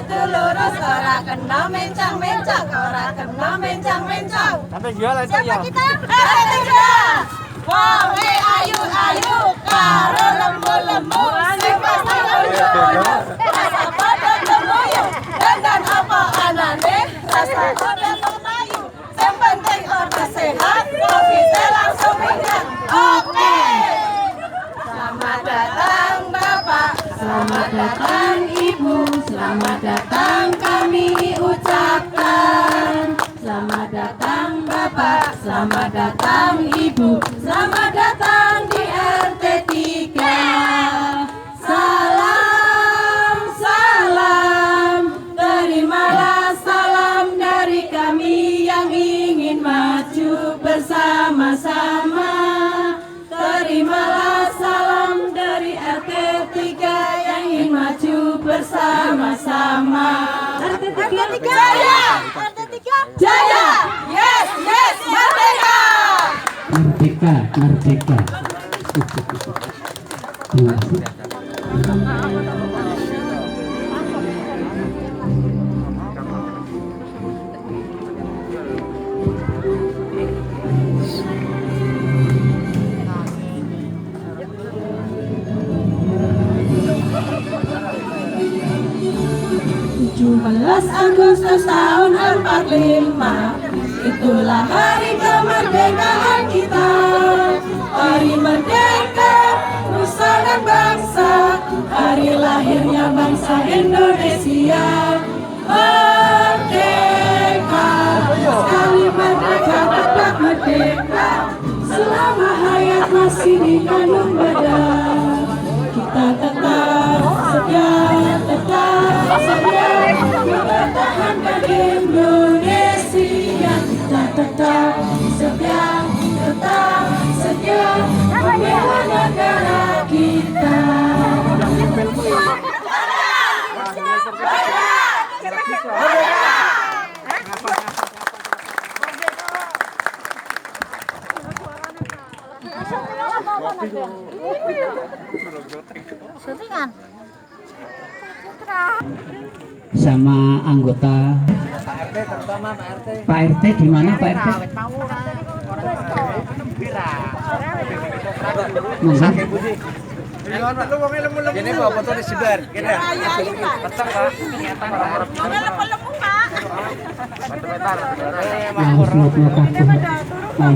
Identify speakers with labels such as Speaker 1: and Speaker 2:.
Speaker 1: kudu lurus, ora kena mencang-mencang, ora kena mencang-mencang.
Speaker 2: Sampai jualan itu ya.
Speaker 1: Kita wong ayu-ayu karo lembu-lembu sing pasti lucu. Rasa padha temuyu, dandan apa anane, rasa padha melayu. Yang penting order sehat, COVID-nya langsung minggat. Oke. Selamat datang Bapak, selamat datang Ibu, selamat datang kami ucapkan. Selamat datang Bapak, selamat datang Ibu, selamat datang di RT 3. Salam, salam, terimalah salam dari kami yang ingin maju bersama-sama. Terimalah salam dari RT 3 yang ingin maju bersama-sama. RT 3 Jaya! RT 3 Jaya! Yes, yes, merdeka!
Speaker 3: Merdeka, merdeka.
Speaker 1: Belas Agustus tahun 45, itulah hari kemerdekaan kita. Hari merdeka, nusa dan bangsa, hari lahirnya bangsa Indonesia. Merdeka, sekali merdeka tetap merdeka, selama hayat masih dikandung badan. Kita tetap setia, mempertahankan Indonesia. Kita tetap setia, membela negara kita.
Speaker 4: Syutingan.
Speaker 3: Sama anggota
Speaker 2: Pak RT terutama Pak RT.
Speaker 3: Pak RT di mana Pak RT? Monggo.
Speaker 2: Ini bawa foto di sebar, gitu ya? Petang Pak.
Speaker 1: Lembu-lembu Pak.
Speaker 3: Nah,